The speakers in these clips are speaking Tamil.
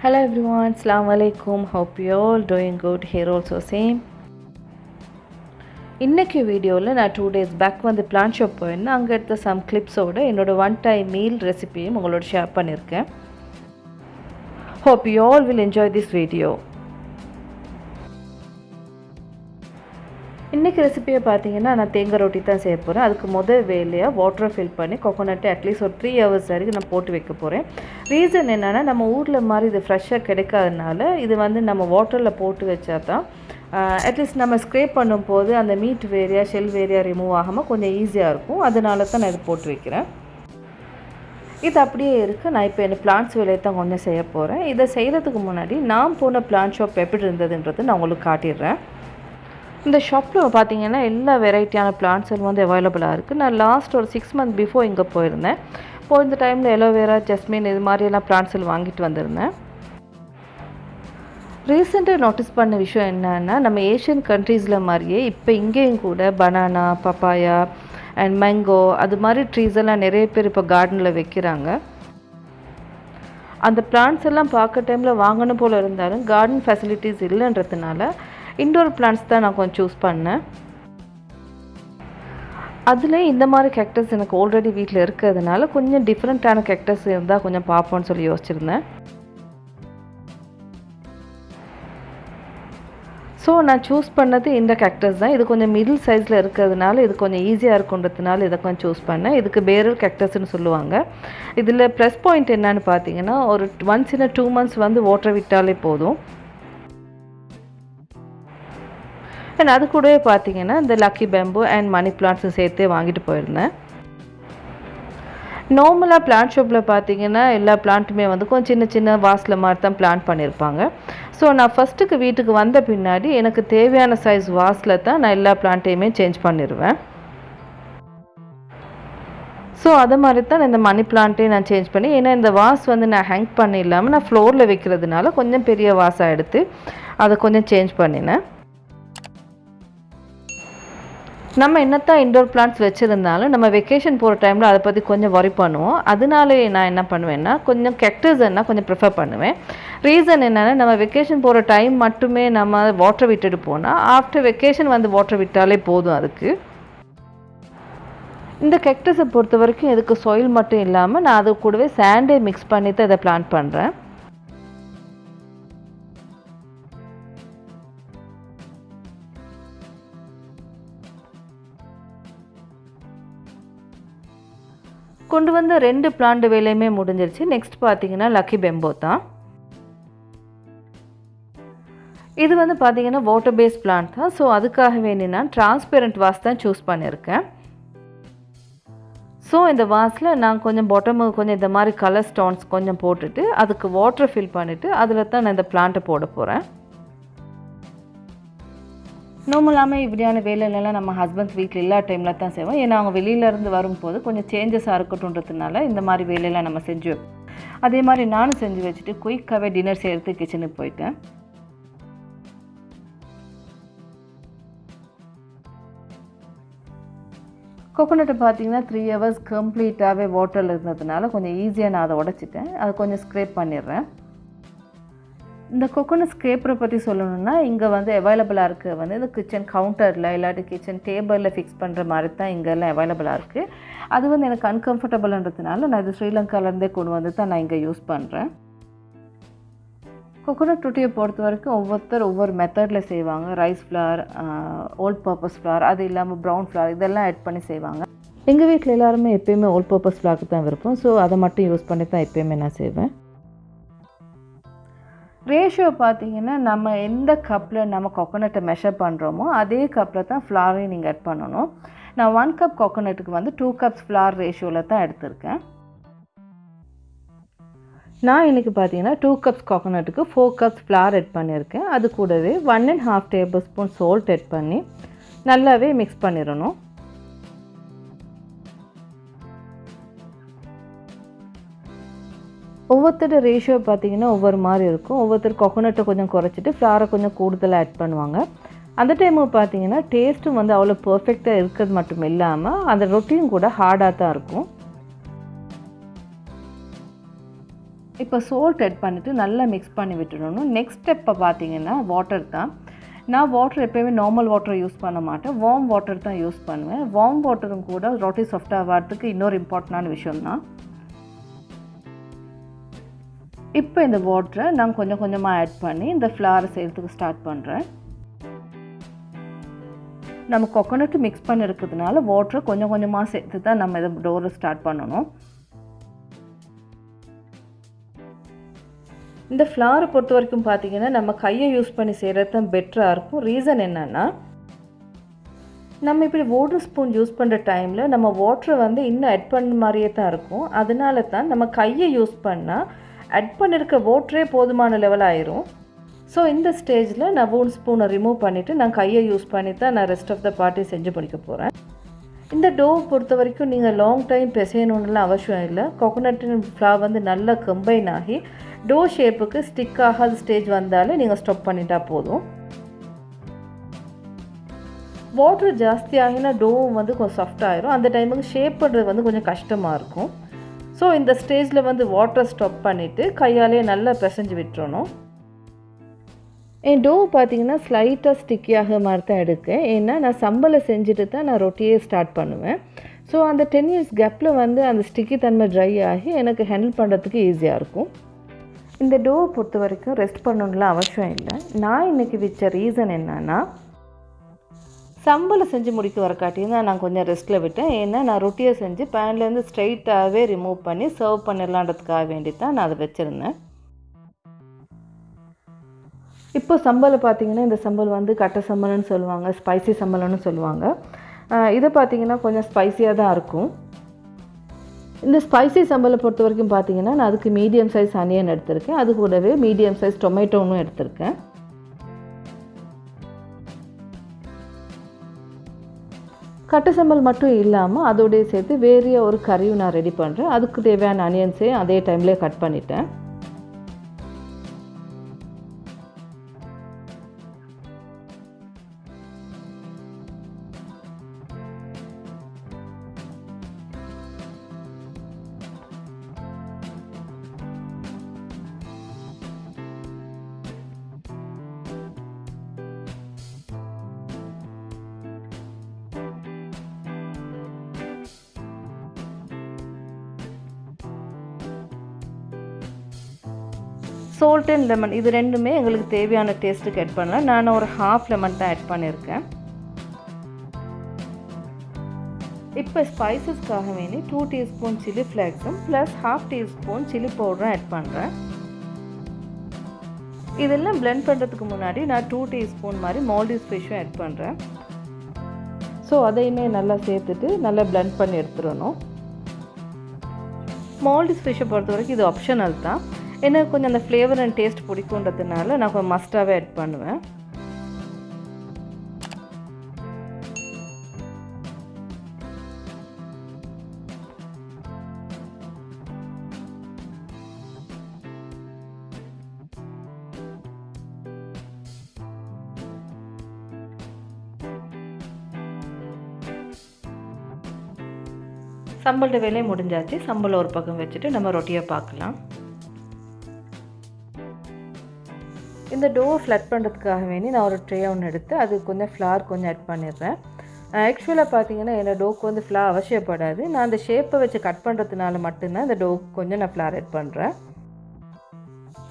Hello everyone, Assalamu alaikum. Hope you all doing good. Here also same. இன்னைக்கு வீடியோவில் நான் 2 days பேக் வந்து பிளான் ஷாப் போயிருந்தேன். அங்கே எடுத்த சம் கிளிப்ஸோடு என்னோட ஒன் டைம் மீல் ரெசிபியும் உங்களோட ஷேர் பண்ணியிருக்கேன். Hope you all will enjoy this video. இன்றைக்கி ரெசிபியை பார்த்தீங்கன்னா நான் தேங்காய் ரொட்டி தான் செய்ய போகிறேன். அதுக்கு முதல் வேலையாக வாட்டரை ஃபில் பண்ணி கோகோனட்டை அட்லீஸ்ட் ஒரு 3 hours வரைக்கும் நான் போட்டு வைக்க போகிறேன். ரீசன் என்னென்னா நம்ம ஊரில் மாதிரி இது ஃப்ரெஷ்ஷாக கிடைக்காதனால இது வந்து நம்ம வாட்டரில் போட்டு வச்சா தான் அட்லீஸ்ட் நம்ம ஸ்க்ரேப் பண்ணும்போது அந்த மீட் வேரியா ஷெல் வேரியா ரிமூவ் ஆகாமல் கொஞ்சம் ஈஸியாக இருக்கும். அதனால தான் நான் இது போட்டு வைக்கிறேன். இது அப்படியே இருக்குது. நான் இப்போ என்ன பிளான்ட்ஸ் வேலையை தான் கொஞ்சம் செய்ய போகிறேன். இதை செய்கிறதுக்கு முன்னாடி நான் போன பிளான்ட் ஷாப் எப்படி இருந்ததுன்றது நான் உங்களுக்கு காட்டிடுறேன். இந்த ஷாப்பில் பார்த்தீங்கன்னா எல்லா வெரைட்டியான பிளான்ட்ஸும் வந்து அவைலபிளாக இருக்குது. நான் லாஸ்ட் ஒரு 6 months பிஃபோர் இங்கே போயிருந்தேன். இந்த டைமில் எலோவேரா ஜஸ்மின் இது மாதிரியெல்லாம் பிளான்ட்ஸ் வங்கிட்டு வந்திருந்தேன். ரீசெண்டாக நோட்டீஸ் பண்ண விஷயம் என்னன்னா, நம்ம ஏஷியன் கண்ட்ரீஸில் மாதிரியே இப்போ இங்கேயும் கூட பனானா, பப்பாயா அண்ட் மேங்கோ அது மாதிரி ட்ரீஸ் எல்லாம் நிறைய பேர் இப்போ கார்டனில் வைக்கிறாங்க. அந்த பிளான்ட்ஸ் எல்லாம் பார்க்க டைமில் வாங்கணும் போல் இருந்தாலும் கார்டன் ஃபெசிலிட்டிஸ் இல்லைன்றதுனால இன்டோர் பிளான்ட்ஸ் தான் நான் கொஞ்சம் சூஸ் பண்ணேன். அதில் இந்த மாதிரி கேக்டஸ் எனக்கு ஆல்ரெடி வீட்டில் இருக்கிறதுனால கொஞ்சம் டிஃப்ரெண்ட்டான கேக்டஸ் இருந்தால் கொஞ்சம் பார்ப்போன்னு சொல்லி யோசிச்சிருந்தேன். ஸோ நான் சூஸ் பண்ணது இந்த கேக்டஸ் தான். இது கொஞ்சம் மிடில் சைஸில் இருக்கிறதுனால இது கொஞ்சம் ஈஸியாக இருக்குன்றதுனால இதை கொஞ்சம் சூஸ் பண்ணேன். இதுக்கு பேரல் கேக்டஸ்ன்னு சொல்லுவாங்க. இதில் ப்ளஸ் பாயிண்ட் என்னன்னு பார்த்தீங்கன்னா, ஒரு ஒன்ஸ் இன் 2 months வந்து வாட்டர் விட்டாலே போதும். அண்ட் அது கூடவே பார்த்தீங்கன்னா இந்த லக்கி பேம்பு அண்ட் மணி பிளான்ட்ஸும் சேர்த்தே வாங்கிட்டு போயிருந்தேன். நார்மலாக பிளான்ட் ஷாப்பில் பார்த்தீங்கன்னா எல்லா பிளான்ட்டுமே வந்து கொஞ்சம் சின்ன சின்ன வாஸில் மாதிரி தான் பிளான்ட் பண்ணியிருப்பாங்க. ஸோ நான் ஃபஸ்ட்டுக்கு வீட்டுக்கு வந்த பின்னாடி எனக்கு தேவையான சைஸ் வாஸில் தான் நான் எல்லா பிளான்ட்டையுமே சேஞ்ச் பண்ணிடுவேன். ஸோ அதை மாதிரி தான் இந்த மணி பிளான்ட்டையும் நான் சேஞ்ச் பண்ணி, ஏன்னா இந்த வாஸ் வந்து நான் ஹேங் பண்ணி இல்லாமல் நான் ஃப்ளோரில் வைக்கிறதுனால கொஞ்சம் பெரிய வாஸாக எடுத்து அதை கொஞ்சம் சேஞ்ச் பண்ணினேன். நம்ம என்னத்தான் இன்டோர் பிளான்ட்ஸ் வச்சுருந்தாலும் நம்ம வெக்கேஷன் போகிற டைமில் அதை பற்றி கொஞ்சம் வரி பண்ணுவோம். அதனாலே நான் என்ன பண்ணுவேன்னா கொஞ்சம் கேக்டஸ் என்ன கொஞ்சம் ப்ரிஃபர் பண்ணுவேன். ரீசன் என்னென்னா, நம்ம வெக்கேஷன் போகிற டைம் மட்டுமே நம்ம வாட்டர் விட்டுட்டு போனால் ஆஃப்டர் வெக்கேஷன் வந்து வாட்டர் விட்டாலே போதும். அதுக்கு இந்த கேக்டஸை பொறுத்த வரைக்கும் இதுக்கு சாயில் மட்டும் இல்லாமல் நான் அது கூடவே சாண்டே மிக்ஸ் பண்ணி தான் இதை பிளான்ட் பண்ணுறேன். கொண்டு வந்து 2 பிளான்ட் வேலையுமே முடிஞ்சிருச்சு. நெக்ஸ்ட் பார்த்தீங்கன்னா லக்கி பெம்போ தான். இது வந்து பார்த்தீங்கன்னா வாட்டர் பேஸ் பிளான்ட் தான். ஸோ அதுக்காக வேண்டி நான் டிரான்ஸ்பெரண்ட் வாஸ் தான் சூஸ் பண்ணியிருக்கேன். ஸோ இந்த வாஸில் நான் கொஞ்சம் பாட்டமுக்கு கொஞ்சம் இந்த மாதிரி கலர் ஸ்டோன்ஸ் கொஞ்சம் போட்டுட்டு அதுக்கு வாட்டர் ஃபில் பண்ணிவிட்டு அதில் தான் நான் இந்த பிளான்ட்டை போட போகிறேன். நார்மலாமல் இப்படியான வேலையிலலாம் நம்ம ஹஸ்பண்ட்ஸ் வீட்டில் எல்லா டைமில் தான் செய்வோம். ஏன்னா அவங்க வெளியிலேருந்து வரும்போது கொஞ்சம் சேஞ்சஸாக இருக்கட்டும்ன்றதுனால இந்த மாதிரி வேலையெல்லாம் நம்ம செஞ்சு வைப்போம். அதே மாதிரி நானும் செஞ்சு வச்சுட்டு குயிக்காகவே டின்னர் செய்கிறது கிச்சனுக்கு போயிட்டேன். கோகோனட்டை பார்த்தீங்கன்னா 3 hours கம்ப்ளீட்டாகவே வாட்டரில் இருந்ததுனால கொஞ்சம் ஈஸியாக நான் அதை உடச்சிட்டேன். அதை கொஞ்சம் ஸ்க்ரேப் பண்ணிடுறேன். இந்த கோகோனட் ஸ்க்ரேப்பரை பற்றி சொல்லணுன்னா, இங்கே வந்து அவைலபிளாக இருக்குது வந்து இந்த கிச்சன் கவுண்டரில் இல்லாட்டி கிச்சன் டேபிளில் ஃபிக்ஸ் பண்ணுற மாதிரி தான் இங்கெல்லாம் அவைலபிளாக இருக்குது. அது வந்து எனக்கு அன்கம்ஃபர்டபுள்ன்றதுனால நான் இது ஸ்ரீலங்காலேருந்தே கொண்டு வந்து தான் நான் இங்கே யூஸ் பண்ணுறேன். கோகோனட் ரொட்டியை பொறுத்த வரைக்கும் ஒவ்வொருத்தர் ஒவ்வொரு மெத்தடில் செய்வாங்க. Rice flour, all purpose flour, அது இல்லாமல் ப்ரௌன் ஃப்ளார் இதெல்லாம் ஆட் பண்ணி செய்வாங்க. எங்கள் வீட்டில் எல்லாருமே எப்போயுமே ஓல்ட் பர்பஸ் ஃப்ளாருக்கு தான் விருப்பம். ஸோ அதை மட்டும் யூஸ் பண்ணி தான் எப்போயுமே நான் செய்வேன். ரேஷியோ பார்த்தீங்கன்னா, நம்ம எந்த கப்பில் நம்ம கோகோனட்டை மெஷர் பண்ணுறோமோ அதே கப்பில் தான் ஃப்ளாரையும் நீங்கள் ஆட் பண்ணணும். நான் 1 cup கோகோனட்டுக்கு வந்து 2 cups ஃப்ளார் ரேஷியோவில் தான் எடுத்திருக்கேன். நான் இன்றைக்கி பார்த்தீங்கன்னா 2 cups கோகோனட்டுக்கு 4 cups ஃப்ளார் ஆட் பண்ணியிருக்கேன். அது கூடவே 1.5 tablespoon சால்ட் ஆட் பண்ணி நல்லாவே மிக்ஸ் பண்ணிடணும். ஒவ்வொருத்தரோட ரேஷியோ பார்த்தீங்கன்னா ஒவ்வொரு மாதிரி இருக்கும். ஒவ்வொருத்தர் கோகோனட்டை கொஞ்சம் குறைச்சிட்டு ஃப்ளாரை கொஞ்சம் கூடுதலாக ஆட் பண்ணுவாங்க. அந்த டைமு பார்த்தீங்கன்னா டேஸ்ட்டும் வந்து அவ்வளோ பர்ஃபெக்டாக இருக்கிறது மட்டும் இல்லாமல் அந்த ரொட்டியும் கூட ஹார்டாக தான் இருக்கும். இப்போ சால்ட் ஆட் பண்ணிவிட்டு நல்லா மிக்ஸ் பண்ணி விட்டுடணும். நெக்ஸ்ட் ஸ்டெப்பை பார்த்தீங்கன்னா வாட்டர் தான். நான் வாட்டர் எப்போயுமே நார்மல் வாட்டர் யூஸ் பண்ண மாட்டேன், வார்ம் வாட்டர் தான் யூஸ் பண்ணுவேன். வார்ம் வாட்டரும் கூட ரொட்டி சாஃப்டாக ஆகிறதுக்கு இன்னொரு இம்பார்ட்டண்டான விஷயம்தான். இப்போ இந்த வாட்டரை நான் கொஞ்சம் கொஞ்சமாக ஆட் பண்ணி இந்த ஃப்ளாரை செய்கிறதுக்கு ஸ்டார்ட் பண்ணுறேன். நம்ம கோகோனட் மிக்ஸ் பண்ணி இருக்கிறதுனால வாட்டரை கொஞ்சம் கொஞ்சமாக சேர்த்து தான் நம்ம இதை டோரை ஸ்டார்ட் பண்ணணும். இந்த ஃப்ளாரை பொறுத்த வரைக்கும் பார்த்தீங்கன்னா நம்ம கையை யூஸ் பண்ணி செய்கிறது தான் பெட்டராக இருக்கும். ரீசன் என்னென்னா, நம்ம இப்படி வாட்டர் ஸ்பூன் யூஸ் பண்ணுற டைமில் நம்ம வாட்டரை வந்து இன்னும் ஆட் பண்ண மாதிரியே தான் இருக்கும். அதனால தான் நம்ம கையை யூஸ் பண்ணால் ஆட் பண்ணியிருக்க வாட்டரே போதுமான லெவல் ஆயிரும். ஸோ இந்த ஸ்டேஜில் நான் வூன் ஸ்பூனை ரிமூவ் பண்ணிவிட்டு நான் கையை யூஸ் பண்ணி தான் நான் ரெஸ்ட் ஆஃப் த பார்ட்டி செஞ்சு முடிக்க போகிறேன். இந்த டோவை பொறுத்த வரைக்கும் நீங்கள் லாங் டைம் பிசையணுன்னுலாம் அவசியம் இல்லை. கோகோனட்டின் ஃப்ளார் வந்து நல்லா கம்பைன் ஆகி டோ ஷேப்புக்கு ஸ்டிக் ஆகாத ஸ்டேஜ் வந்தாலே நீங்கள் ஸ்டாப் பண்ணிட்டா போதும். வாட்டர் ஜாஸ்தி ஆகினா டோவும் வந்து கொஞ்சம் சாஃப்ட் ஆகிரும். அந்த டைமுக்கு ஷேப் பண்ணுறது வந்து கொஞ்சம் கஷ்டமாக இருக்கும். ஸோ இந்த ஸ்டேஜில் வந்து வாட்டரை ஸ்டாப் பண்ணிவிட்டு கையாலே நல்லா பிசைஞ்சு விட்டுறணும். என் டோ பார்த்தீங்கன்னா ஸ்லைட்டாக ஸ்டிக்கியாக மாதிரி தான் எடுக்கேன். ஏன்னா நான் சம்பலை செஞ்சுட்டு தான் நான் ரொட்டியே ஸ்டார்ட் பண்ணுவேன். ஸோ அந்த 10 years கேப்பில் வந்து அந்த ஸ்டிக்கி தன்மை ட்ரை ஆகி எனக்கு ஹேண்டில் பண்ணுறதுக்கு ஈஸியாக இருக்கும். இந்த டோவை பொறுத்த வரைக்கும் ரெஸ்ட் பண்ணணும்லாம் அவசியம் இல்லை. நான் இன்றைக்கி வச்ச ரீசன் என்னன்னா, சம்பலை செஞ்சு முடிக்க வரக்காட்டியும் தான் நான் கொஞ்சம் ரெஸ்ட்டில் விட்டேன். ஏன்னா நான் ரொட்டியை செஞ்சு பேன்லேருந்து ஸ்ட்ரைட்டாகவே ரிமூவ் பண்ணி சர்வ் பண்ணிடலான்றதுக்காக வேண்டி தான் நான் அதை வச்சுருந்தேன். இப்போ சம்பலை பார்த்திங்கன்னா, இந்த சம்பல் வந்து கட்ட சம்பல்னு சொல்லுவாங்க, ஸ்பைசி சம்பல்னு சொல்லுவாங்க. இதை பார்த்திங்கன்னா கொஞ்சம் ஸ்பைசியாக தான் இருக்கும். இந்த ஸ்பைசி சம்பலை பொறுத்த வரைக்கும் பார்த்திங்கன்னா நான் அதுக்கு மீடியம் சைஸ் அனியன் எடுத்திருக்கேன். அது கூடவே மீடியம் சைஸ் டொமேட்டோனும் எடுத்திருக்கேன். கட்ட சம்பல் மட்டும் இல்லாமல் அதோடைய சேர்த்து வேறு ஒரு கறியும் நான் ரெடி பண்ணுறேன். அதுக்கு தேவையான அனியன்ஸையும் அதே டைம்லேயே கட் பண்ணிட்டேன். சால்ட் அண்ட் லெமன் இது ரெண்டுமே எங்களுக்கு தேவையான டேஸ்ட்டுக்கு ஆட் பண்ணலாம். நான் ஒரு ½ லெமன் தான் ஆட் பண்ணியிருக்கேன். இப்போ ஸ்பைசஸ்க்காக வேண்டி 2 teaspoon சில்லி ஃப்ளேக்ஸும் ப்ளஸ் ½ teaspoon சில்லி பவுடரும் ஆட் பண்ணுறேன். இதெல்லாம் பிளெண்ட் பண்ணுறதுக்கு முன்னாடி நான் 2 teaspoon மாதிரி மால்டிவ் ஃபிஷ்ஷும் ஆட் பண்ணுறேன். ஸோ அதையுமே நல்லா சேர்த்துட்டு நல்லா பிளெண்ட் பண்ணி எடுத்துடணும். மால்டிவ் ஃபிஷ்ஷை பொறுத்த வரைக்கும் இது ஆப்ஷனல் தான். எனக்கு கொஞ்சம் அந்த ஃப்ளேவர் அண்ட் டேஸ்ட் பிடிக்குன்றதுனால நான் கொஞ்சம் மஸ்டாகவே ஆட் பண்ணுவேன். சம்பளோட வேலையை முடிஞ்சாச்சு. சம்பளை ஒரு பக்கம் வச்சுட்டு நம்ம ரொட்டியை பார்க்கலாம். இந்த டோவை ஃப்ளட் பண்ணுறதுக்காக வேண்டி நான் ஒரு ட்ரே ஒன்று எடுத்து அது கொஞ்சம் ஃப்ளார் கொஞ்சம் ஆட் பண்ணிடுறேன். ஆக்சுவலாக பார்த்தீங்கன்னா என்னோட டோக்கு வந்து ஃப்ளார் அவசியப்படாது. நான் அந்த ஷேப்பை வச்சு கட் பண்ணுறதுனால மட்டும்தான் இந்த டோக்கு கொஞ்சம் நான் ஃப்ளார் ஆட் பண்ணுறேன்.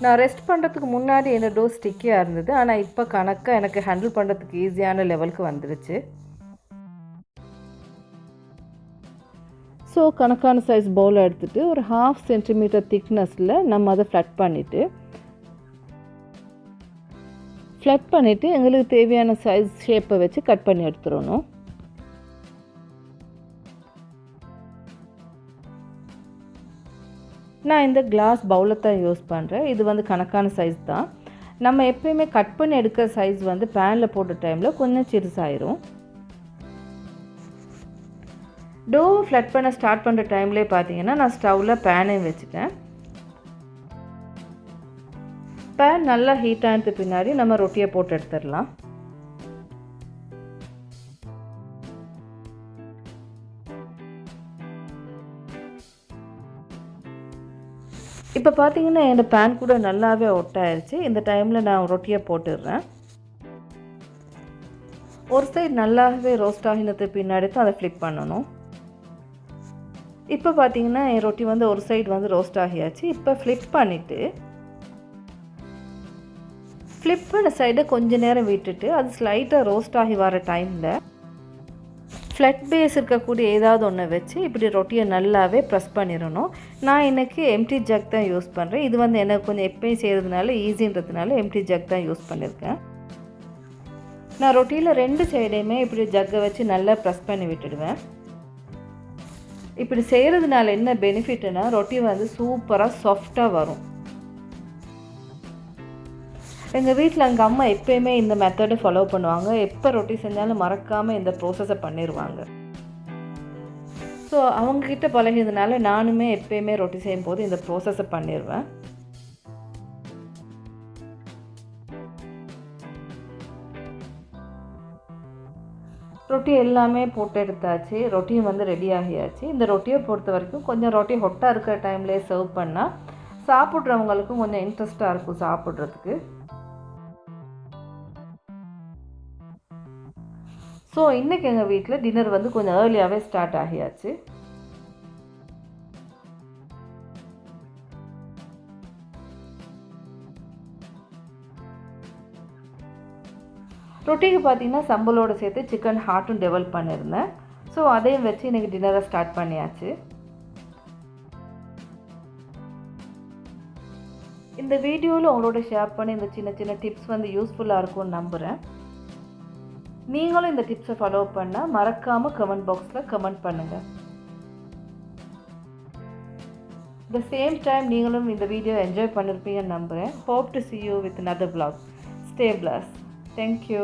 நான் ரெஸ்ட் பண்ணுறதுக்கு முன்னாடி என்னோட டோ ஸ்டிக்கியாக இருந்தது. ஆனால் இப்போ கணக்காக எனக்கு ஹேண்டில் பண்ணுறதுக்கு ஈஸியான லெவலுக்கு வந்துருச்சு. ஸோ கணக்கான சைஸ் பவுலை எடுத்துகிட்டு ஒரு ½ centimeter திக்னஸில் நம்ம அதை ஃப்ளட் பண்ணிவிட்டு எங்களுக்கு தேவையான சைஸ் ஷேப்பை வச்சு கட் பண்ணி எடுத்துடணும். நான் இந்த கிளாஸ் பவுலை தான் யூஸ் பண்ணுறேன். இது வந்து கணக்கான சைஸ் தான். நம்ம எப்பயுமே கட் பண்ணி எடுக்கிற சைஸ் வந்து பேனில் போட்ட டைமில் கொஞ்சம் சிறுசாயிரும். டோ ஃப்ளட் பண்ண ஸ்டார்ட் பண்ணுற டைம்லேயே பார்த்தீங்கன்னா நான் ஸ்டவ்வில் பேனையும் வச்சுட்டேன். பேன் நல்லா ஹீட் ஆனது பின்னாடி நம்ம ரொட்டியை போட்டு எடுத்துடலாம். இப்போ பார்த்தீங்கன்னா என்னோடய பேன் கூட நல்லாவே ஒட்டாயிருச்சு. இந்த டைமில் நான் ரொட்டியை போட்டுடுறேன். ஒரு சைடு நல்லாவே ரோஸ்ட் ஆகினது பின்னாடி தான் அதை ஃப்ளிப் பண்ணணும். இப்போ பார்த்தீங்கன்னா என் ரொட்டி வந்து ஒரு சைடு வந்து ரோஸ்ட் ஆகியாச்சு. இப்போ ஃப்ளிப் பண்ணிவிட்டு ஃப்ளிப் பண்ண சைடை கொஞ்சம் நேரம் விட்டுட்டு அது ஸ்லைட்டாக ரோஸ்ட் ஆகி வர டைமில் ஃப்ளட் பேஸ் இருக்கக்கூடிய ஏதாவது ஒன்று வச்சு இப்படி ரொட்டியை நல்லாவே ப்ரெஸ் பண்ணிடணும். நான் இன்றைக்கி எம்டி ஜக் தான் யூஸ் பண்ணுறேன். இது வந்து எனக்கு கொஞ்சம் எப்பயும் செய்கிறதுனால ஈஸின்றதுனால எம்டி ஜக் தான் யூஸ் பண்ணியிருக்கேன். நான் ரொட்டியில் 2 சைடையுமே இப்படி ஜக்கை வச்சு நல்லா ப்ரெஸ் பண்ணி விட்டுடுவேன். இப்படி செய்கிறதுனால என்ன பெனிஃபிட்னா ரொட்டி வந்து சூப்பராக சாஃப்டாக வரும். எங்கள் வீட்டில் எங்கள் அம்மா எப்போயுமே இந்த மெத்தடை ஃபாலோ பண்ணுவாங்க. எப்போ ரொட்டி செஞ்சாலும் மறக்காமல் இந்த ப்ரோசஸை பண்ணிடுவாங்க. ஸோ அவங்கக்கிட்ட பழகியதுனால நானுமே எப்போயுமே ரொட்டி செய்யும்போது இந்த ப்ரோசஸை பண்ணிடுவேன். ரொட்டி எல்லாமே போட்டு எடுத்தாச்சு. ரொட்டியும் வந்து ரெடி ஆகியாச்சு. இந்த ரொட்டியை பொறுத்த வரைக்கும் கொஞ்சம் ரொட்டி ஹொட்டாக இருக்கிற டைம்லேயே சர்வ் பண்ணால் சாப்பிட்றவங்களுக்கும் கொஞ்சம் இன்ட்ரெஸ்ட்டாக இருக்கும் சாப்பிட்றதுக்கு. ஸோ இன்றைக்கி எங்கள் வீட்டில் டின்னர் வந்து கொஞ்சம் ஏர்லியாகவே ஸ்டார்ட் ஆகியாச்சு. ரொட்டிக்கு பார்த்தீங்கன்னா சம்பலோடு சேர்த்து சிக்கன் ஹார்ட்டும் டெவலப் பண்ணியிருந்தேன். ஸோ அதையும் வச்சு இன்றைக்கி டின்னரை ஸ்டார்ட் பண்ணியாச்சு. இந்த வீடியோவில் உங்களோட ஷேர் பண்ணி இந்த சின்ன சின்ன டிப்ஸ் வந்து யூஸ்ஃபுல்லாக இருக்கும்னு நம்புகிறேன். நீங்களும் இந்த டிப்ஸை ஃபாலோ பண்ணால் மறக்காமல் கமெண்ட் பாக்ஸில் கமெண்ட் பண்ணுங்கள். த சேம் டைம் நீங்களும் இந்த வீடியோ என்ஜாய் பண்ணியிருப்பீங்கன்னு நம்புகிறேன். Hope to see you with another vlog. Stay blessed. Thank you.